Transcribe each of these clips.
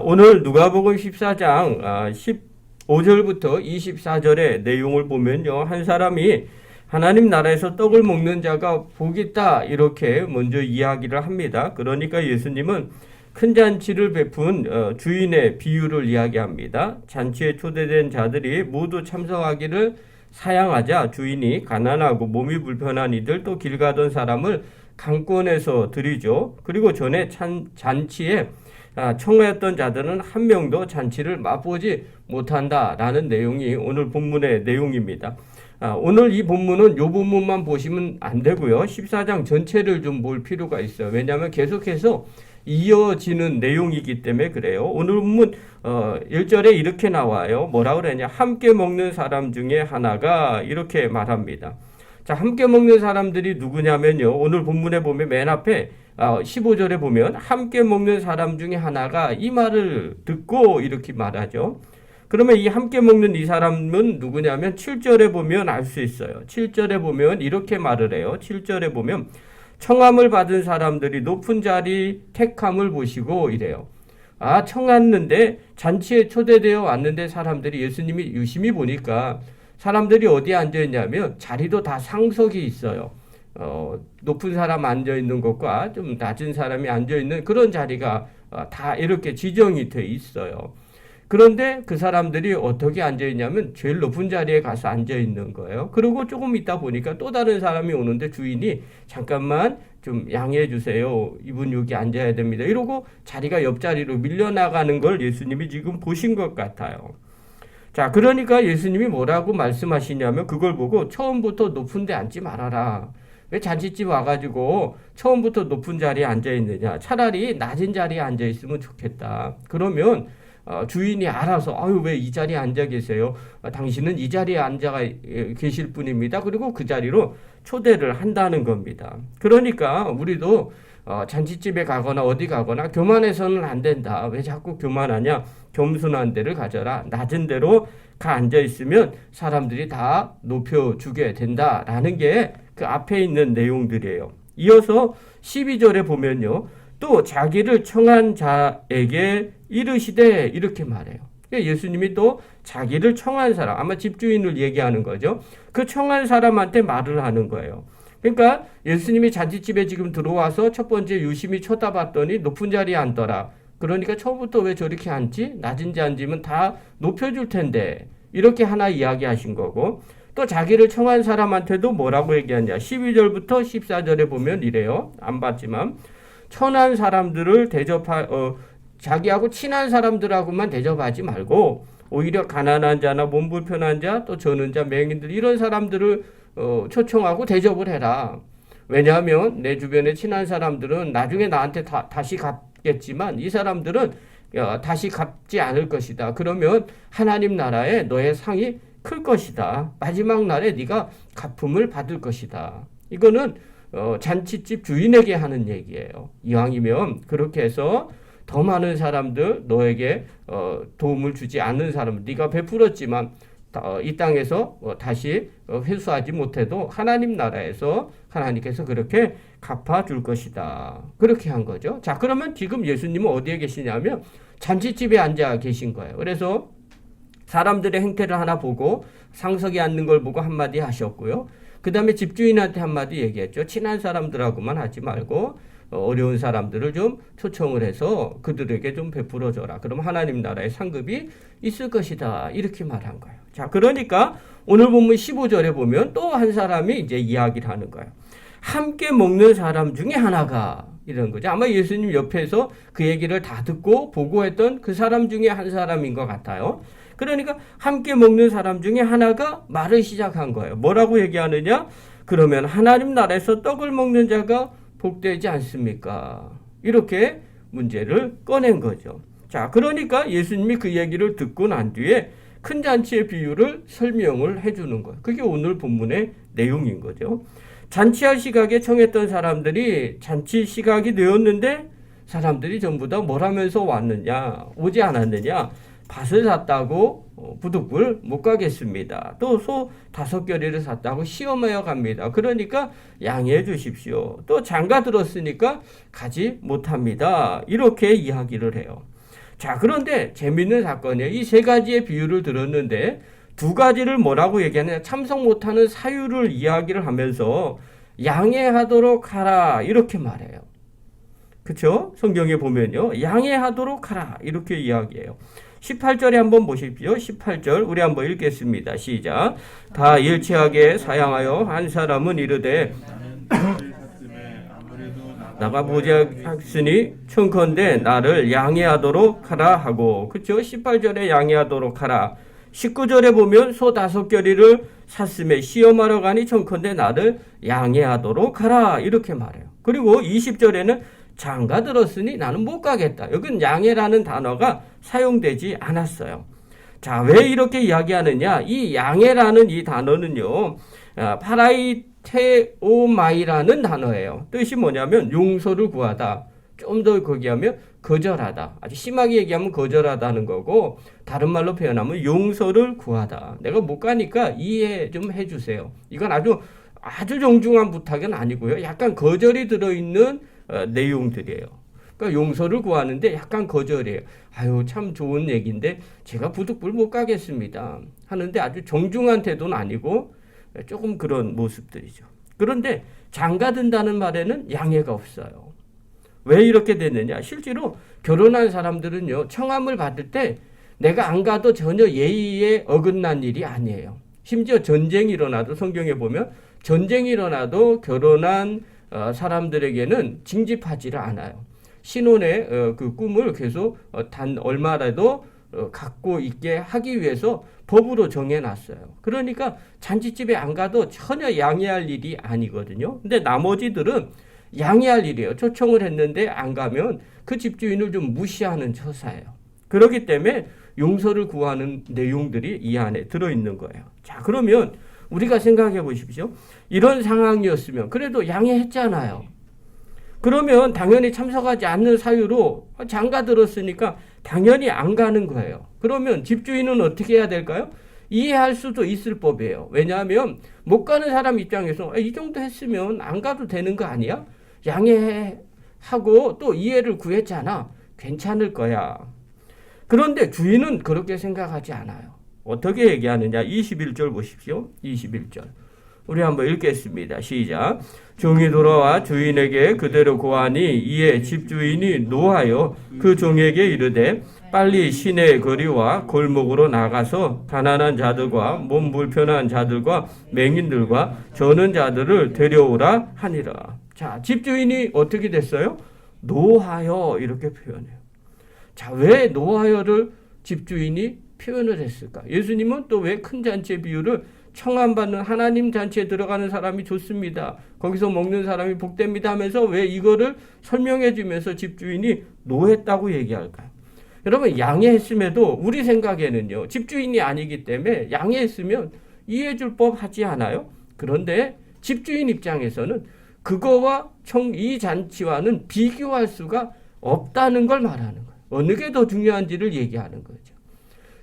오늘 누가복음 14장 15절부터 24절의 내용을 보면요. 한 사람이 하나님 나라에서 떡을 먹는 자가 복이 있다 이렇게 먼저 이야기를 합니다. 그러니까 예수님은 큰 잔치를 베푼 주인의 비유를 이야기합니다. 잔치에 초대된 자들이 모두 참석하기를 사양하자 주인이 가난하고 몸이 불편한 이들 또 길 가던 사람을 강권해서 드리죠. 그리고 전에 잔치에 청하였던 자들은 한 명도 잔치를 맛보지 못한다라는 내용이 오늘 본문의 내용입니다. 오늘 이 본문은 이 본문만 보시면 안 되고요. 14장 전체를 좀 볼 필요가 있어요. 왜냐하면 계속해서 이어지는 내용이기 때문에 그래요. 오늘 본문 1절에 이렇게 나와요. 뭐라 그러냐? 함께 먹는 사람 중에 하나가 이렇게 말합니다. 자, 함께 먹는 사람들이 누구냐면요. 오늘 본문에 보면 맨 앞에 15절에 보면 함께 먹는 사람 중에 하나가 이 말을 듣고 이렇게 말하죠. 그러면 이 함께 먹는 이 사람은 누구냐면 7절에 보면 알 수 있어요. 7절에 보면 이렇게 말을 해요. 7절에 보면 청함을 받은 사람들이 높은 자리 택함을 보시고 이래요. 청했는데 잔치에 초대되어 왔는데 사람들이 예수님이 유심히 보니까 사람들이 어디에 앉아있냐면 자리도 다 상석이 있어요. 높은 사람 앉아있는 것과 좀 낮은 사람이 앉아있는 그런 자리가 다 이렇게 지정이 돼 있어요. 그런데 그 사람들이 어떻게 앉아있냐면 제일 높은 자리에 가서 앉아있는 거예요. 그리고 조금 있다 보니까 또 다른 사람이 오는데 주인이 잠깐만 좀 양해해 주세요. 이분 여기 앉아야 됩니다. 이러고 자리가 옆자리로 밀려나가는 걸 예수님이 지금 보신 것 같아요. 자, 그러니까 예수님이 뭐라고 말씀하시냐면 그걸 보고 처음부터 높은 데 앉지 말아라. 왜 잔치집 와가지고 처음부터 높은 자리에 앉아있느냐. 차라리 낮은 자리에 앉아있으면 좋겠다. 그러면 주인이 알아서 왜 이 자리에 앉아 계세요? 당신은 이 자리에 앉아 계실 분입니다. 그리고 그 자리로 초대를 한다는 겁니다. 그러니까 우리도 잔치집에 가거나 어디 가거나 교만해서는 안 된다. 왜 자꾸 교만하냐? 겸손한 데를 가져라. 낮은 데로 가 앉아 있으면 사람들이 다 높여주게 된다라는 게 그 앞에 있는 내용들이에요. 이어서 12절에 보면요. 또 자기를 청한 자에게 이르시되 이렇게 말해요. 예수님이 또 자기를 청한 사람, 아마 집주인을 얘기하는 거죠. 그 청한 사람한테 말을 하는 거예요. 그러니까 예수님이 잔치집에 지금 들어와서 첫 번째 유심히 쳐다봤더니 높은 자리에 앉더라. 그러니까 처음부터 왜 저렇게 앉지? 낮은 데 앉으면 다 높여줄 텐데. 이렇게 하나 이야기하신 거고. 또 자기를 청한 사람한테도 뭐라고 얘기하냐. 12절부터 14절에 보면 이래요. 안 봤지만. 천한 사람들을 자기하고 친한 사람들하고만 대접하지 말고 오히려 가난한 자나 몸 불편한 자, 또 저는 자, 맹인들 이런 사람들을 초청하고 대접을 해라. 왜냐하면 내 주변에 친한 사람들은 나중에 나한테 다시 갚겠지만 이 사람들은 다시 갚지 않을 것이다. 그러면 하나님 나라에 너의 상이 클 것이다. 마지막 날에 네가 갚음을 받을 것이다. 이거는 잔치집 주인에게 하는 얘기예요. 이왕이면 그렇게 해서 더 많은 사람들, 너에게 도움을 주지 않는 사람, 네가 베풀었지만 이 땅에서 다시 회수하지 못해도 하나님 나라에서 하나님께서 그렇게 갚아줄 것이다. 그렇게 한 거죠. 자, 그러면 지금 예수님은 어디에 계시냐면 잔치집에 앉아 계신 거예요. 그래서 사람들의 행태를 하나 보고 상석에 앉는 걸 보고 한마디 하셨고요. 그 다음에 집주인한테 한마디 얘기했죠. 친한 사람들하고만 하지 말고 어려운 사람들을 좀 초청을 해서 그들에게 좀 베풀어줘라. 그럼 하나님 나라의 상급이 있을 것이다. 이렇게 말한 거예요. 자, 그러니까 오늘 본문 15절에 보면 또 한 사람이 이제 이야기를 하는 거예요. 함께 먹는 사람 중에 하나가 이런 거죠. 아마 예수님 옆에서 그 얘기를 다 듣고 보고했던 그 사람 중에 한 사람인 것 같아요. 그러니까 함께 먹는 사람 중에 하나가 말을 시작한 거예요. 뭐라고 얘기하느냐? 그러면 하나님 나라에서 떡을 먹는 자가 복되지 않습니까? 이렇게 문제를 꺼낸 거죠. 자, 그러니까 예수님이 그 얘기를 듣고 난 뒤에 큰 잔치의 비유를 설명을 해주는 거예요. 그게 오늘 본문의 내용인 거죠. 잔치할 시각에 청했던 사람들이 잔치 시각이 되었는데 사람들이 전부 다 뭘 하면서 왔느냐? 오지 않았느냐? 밭을 샀다고 부득불 못 가겠습니다. 또 소 5겨리를 샀다고 시험하여 갑니다. 그러니까 양해해 주십시오. 또 장가 들었으니까 가지 못합니다. 이렇게 이야기를 해요. 자, 그런데 재밌는 사건이에요. 이 세 가지의 비유를 들었는데 두 가지를 뭐라고 얘기하느냐. 참석 못하는 사유를 이야기를 하면서 양해하도록 하라 이렇게 말해요. 그렇죠? 성경에 보면요. 양해하도록 하라 이렇게 이야기해요. 18절에 한번 보십시오. 18절 우리 한번 읽겠습니다. 시작. 다 일치하게 사양하여 한 사람은 이르되 나가 보자하으니 청컨대 나를 양해하도록 하라 하고. 그렇죠? 18절에 양해하도록 하라. 19절에 보면 소 5겨리를 샀음에 시험하러 가니 청컨대 나를 양해하도록 하라 이렇게 말해요. 그리고 20절에는 장가 들었으니 나는 못 가겠다. 여긴 양해라는 단어가 사용되지 않았어요. 자, 왜 이렇게 이야기하느냐? 이 양해라는 이 단어는요, 파라이테오마이라는 단어예요. 뜻이 뭐냐면 용서를 구하다. 좀 더 거기 하면 거절하다. 아주 심하게 얘기하면 거절하다는 거고, 다른 말로 표현하면 용서를 구하다. 내가 못 가니까 이해 좀 해주세요. 이건 아주 정중한 부탁은 아니고요. 약간 거절이 들어있는 내용들이에요. 그러니까 용서를 구하는데 약간 거절이에요. 아유, 참 좋은 얘기인데 제가 부득불 못 가겠습니다. 하는데 아주 정중한 태도는 아니고 조금 그런 모습들이죠. 그런데 장가든다는 말에는 양해가 없어요. 왜 이렇게 됐느냐? 실제로 결혼한 사람들은요, 청함을 받을 때 내가 안 가도 전혀 예의에 어긋난 일이 아니에요. 심지어 전쟁이 일어나도 성경에 보면 전쟁이 일어나도 결혼한 사람들에게는 징집하지를 않아요. 신혼의 그 꿈을 계속 단 얼마라도 갖고 있게 하기 위해서 법으로 정해놨어요. 그러니까 잔치집에 안 가도 전혀 양해할 일이 아니거든요. 근데 나머지들은 양해할 일이에요. 초청을 했는데 안 가면 그 집주인을 좀 무시하는 처사예요. 그렇기 때문에 용서를 구하는 내용들이 이 안에 들어있는 거예요. 자, 그러면 우리가 생각해 보십시오. 이런 상황이었으면 그래도 양해했잖아요. 그러면 당연히 참석하지 않는 사유로 장가 들었으니까 당연히 안 가는 거예요. 그러면 집주인은 어떻게 해야 될까요? 이해할 수도 있을 법이에요. 왜냐하면 못 가는 사람 입장에서 이 정도 했으면 안 가도 되는 거 아니야? 양해하고 또 이해를 구했잖아. 괜찮을 거야. 그런데 주인은 그렇게 생각하지 않아요. 어떻게 얘기하느냐? 21절 보십시오. 21절. 우리 한번 읽겠습니다. 시작. 종이 돌아와 주인에게 그대로 고하니 이에 집주인이 노하여 그 종에게 이르되 빨리 시내 거리와 골목으로 나가서 가난한 자들과 몸 불편한 자들과 맹인들과 저는 자들을 데려오라 하니라. 자, 집주인이 어떻게 됐어요? 노하여 이렇게 표현해요. 자, 왜 노하여를 집주인이 표현을 했을까? 예수님은 또 왜 큰 잔치의 비유를 청함받는 하나님 잔치에 들어가는 사람이 좋습니다. 거기서 먹는 사람이 복됩니다 하면서 왜 이거를 설명해 주면서 집주인이 노했다고 얘기할까요? 여러분, 양해했음에도 우리 생각에는요, 집주인이 아니기 때문에 양해했으면 이해해 줄 법하지 않아요? 그런데 집주인 입장에서는 그거와 이 잔치와는 비교할 수가 없다는 걸 말하는 거예요. 어느 게 더 중요한지를 얘기하는 거죠.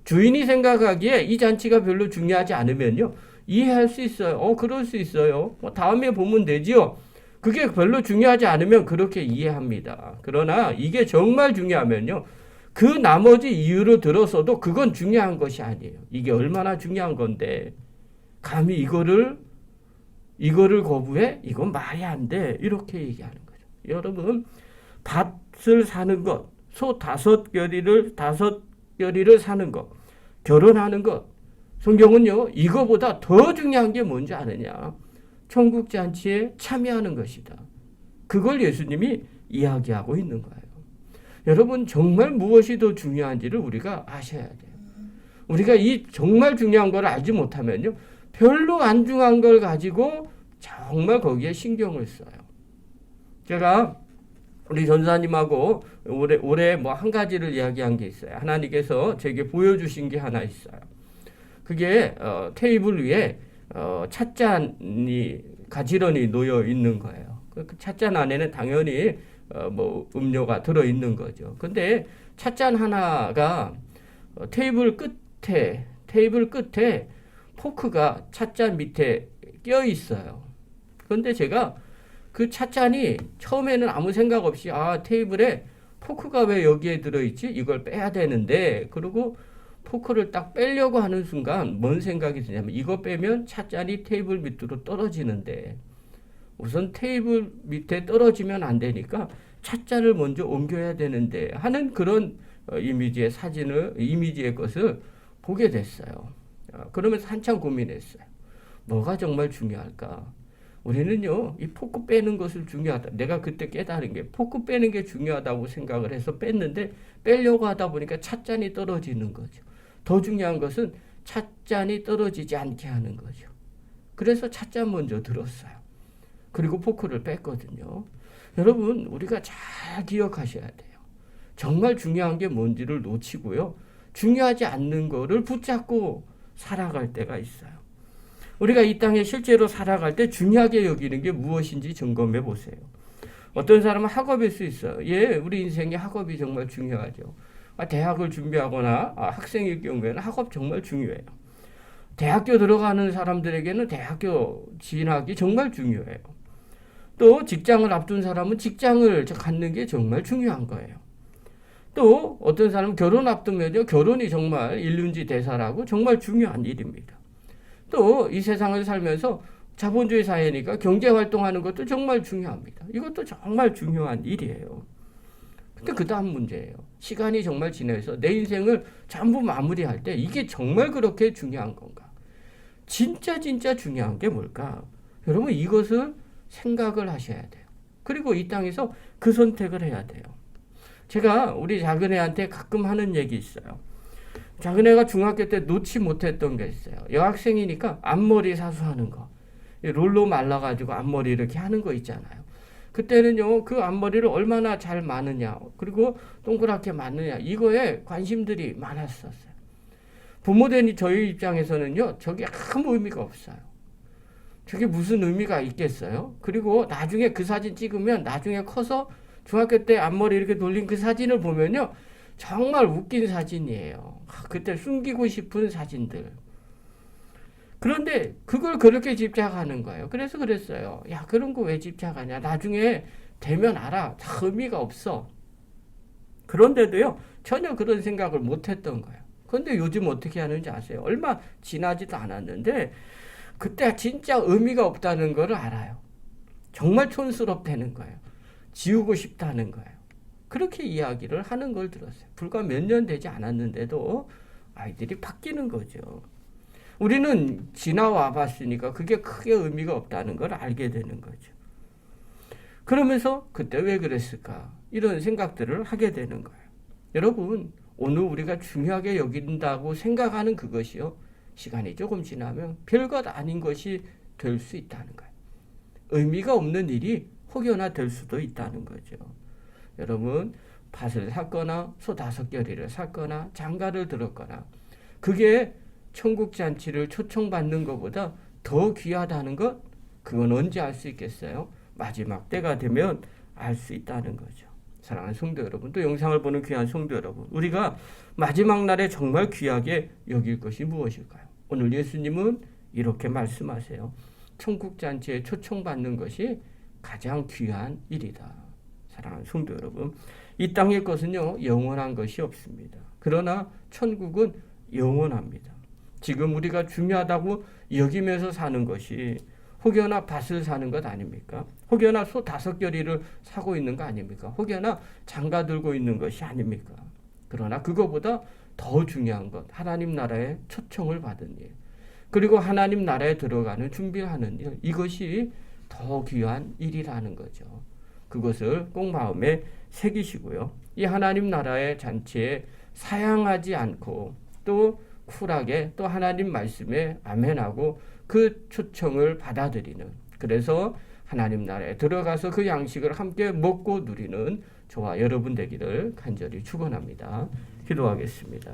주인이 생각하기에 이 잔치가 별로 중요하지 않으면요, 이해할 수 있어요. 그럴 수 있어요. 다음에 보면 되지요. 그게 별로 중요하지 않으면 그렇게 이해합니다. 그러나 이게 정말 중요하면요, 그 나머지 이유를 들어서도 그건 중요한 것이 아니에요. 이게 얼마나 중요한 건데 감히 이거를 거부해? 이건 말이 안 돼. 이렇게 얘기하는 거죠. 여러분, 밭을 사는 것, 소 5겨리를 사는 것, 결혼하는 것, 성경은요, 이거보다 더 중요한 게 뭔지 아느냐? 천국 잔치에 참여하는 것이다. 그걸 예수님이 이야기하고 있는 거예요. 여러분, 정말 무엇이 더 중요한지를 우리가 아셔야 돼요. 우리가 이 정말 중요한 걸 알지 못하면요, 별로 안 중요한 걸 가지고 정말 거기에 신경을 써요. 제가 우리 전사님하고 올해 뭐 한 가지를 이야기한 게 있어요. 하나님께서 제게 보여주신 게 하나 있어요. 그게 테이블 위에 찻잔이 가지런히 놓여 있는 거예요. 그 찻잔 안에는 당연히 뭐 음료가 들어 있는 거죠. 근데 찻잔 하나가 테이블 끝에 포크가 찻잔 밑에 껴 있어요. 그런데 제가 그 찻잔이 처음에는 아무 생각 없이 테이블에 포크가 왜 여기에 들어있지? 이걸 빼야 되는데, 그리고 포크를 딱 빼려고 하는 순간 뭔 생각이 드냐면, 이거 빼면 찻잔이 테이블 밑으로 떨어지는데, 우선 테이블 밑에 떨어지면 안 되니까 찻잔을 먼저 옮겨야 되는데 하는 그런 이미지의 이미지의 것을 보게 됐어요. 그러면서 한참 고민했어요. 뭐가 정말 중요할까? 우리는요, 이 포크 빼는 것을 중요하다. 내가 그때 깨달은 게 포크 빼는 게 중요하다고 생각을 해서 뺐는데, 빼려고 하다 보니까 찻잔이 떨어지는 거죠. 더 중요한 것은 찻잔이 떨어지지 않게 하는 거죠. 그래서 찻잔 먼저 들었어요. 그리고 포크를 뺐거든요. 여러분, 우리가 잘 기억하셔야 돼요. 정말 중요한 게 뭔지를 놓치고요. 중요하지 않는 거를 붙잡고 살아갈 때가 있어요. 우리가 이 땅에 실제로 살아갈 때 중요하게 여기는 게 무엇인지 점검해 보세요. 어떤 사람은 학업일 수 있어요. 예, 우리 인생에 학업이 정말 중요하죠. 대학을 준비하거나 학생일 경우에는 학업 정말 중요해요. 대학교 들어가는 사람들에게는 대학교 진학이 정말 중요해요. 또 직장을 앞둔 사람은 직장을 갖는 게 정말 중요한 거예요. 또 어떤 사람은 결혼 앞두면요, 결혼이 정말 일륜지대사라고 정말 중요한 일입니다. 또 이 세상을 살면서 자본주의 사회니까 경제활동하는 것도 정말 중요합니다. 이것도 정말 중요한 일이에요. 근데 그 다음 문제예요. 시간이 정말 지나서 내 인생을 전부 마무리할 때 이게 정말 그렇게 중요한 건가? 진짜 중요한 게 뭘까? 여러분, 이것을 생각을 하셔야 돼요. 그리고 이 땅에서 그 선택을 해야 돼요. 제가 우리 작은애한테 가끔 하는 얘기 있어요. 작은애가 중학교 때 놓지 못했던 게 있어요. 여학생이니까 앞머리 사수하는 거. 롤로 말라가지고 앞머리 이렇게 하는 거 있잖아요. 그때는요, 그 앞머리를 얼마나 잘 마느냐, 그리고 동그랗게 마느냐, 이거에 관심들이 많았었어요. 부모된 저희 입장에서는요, 저게 아무 의미가 없어요. 저게 무슨 의미가 있겠어요? 그리고 나중에 그 사진 찍으면 나중에 커서 중학교 때 앞머리 이렇게 돌린 그 사진을 보면요, 정말 웃긴 사진이에요. 그때 숨기고 싶은 사진들. 그런데 그걸 그렇게 집착하는 거예요. 그래서 그랬어요. 야, 그런 거 왜 집착하냐? 나중에 되면 알아. 다 의미가 없어. 그런데도요, 전혀 그런 생각을 못 했던 거예요. 그런데 요즘 어떻게 하는지 아세요? 얼마 지나지도 않았는데, 그때 진짜 의미가 없다는 걸 알아요. 정말 촌스럽다는 거예요. 지우고 싶다는 거예요. 그렇게 이야기를 하는 걸 들었어요. 불과 몇 년 되지 않았는데도 아이들이 바뀌는 거죠. 우리는 지나와 봤으니까 그게 크게 의미가 없다는 걸 알게 되는 거죠. 그러면서 그때 왜 그랬을까? 이런 생각들을 하게 되는 거예요. 여러분, 오늘 우리가 중요하게 여긴다고 생각하는 그것이요, 시간이 조금 지나면 별것 아닌 것이 될 수 있다는 거예요. 의미가 없는 일이 혹여나 될 수도 있다는 거죠. 여러분, 밭을 샀거나 소 5결이를 샀거나 장가를 들었거나 그게 천국잔치를 초청받는 것보다 더 귀하다는 것, 그건 언제 알 수 있겠어요? 마지막 때가 되면 알 수 있다는 거죠. 사랑하는 성도 여러분, 또 영상을 보는 귀한 성도 여러분, 우리가 마지막 날에 정말 귀하게 여길 것이 무엇일까요? 오늘 예수님은 이렇게 말씀하세요. 천국잔치에 초청받는 것이 가장 귀한 일이다. 사랑하는 성도 여러분, 이 땅의 것은요, 영원한 것이 없습니다. 그러나 천국은 영원합니다. 지금 우리가 중요하다고 여기면서 사는 것이 혹여나 밭을 사는 것 아닙니까? 혹여나 소 5결이를 사고 있는 거 아닙니까? 혹여나 장가 들고 있는 것이 아닙니까? 그러나 그거보다 더 중요한 것, 하나님 나라의 초청을 받은 일, 그리고 하나님 나라에 들어가는 준비하는 일, 이것이 더 귀한 일이라는 거죠. 그것을 꼭 마음에 새기시고요. 이 하나님 나라의 잔치에 사양하지 않고 또 쿨하게 또 하나님 말씀에 아멘하고 그 초청을 받아들이는, 그래서 하나님 나라에 들어가서 그 양식을 함께 먹고 누리는 저와 여러분 되기를 간절히 축원합니다. 기도하겠습니다.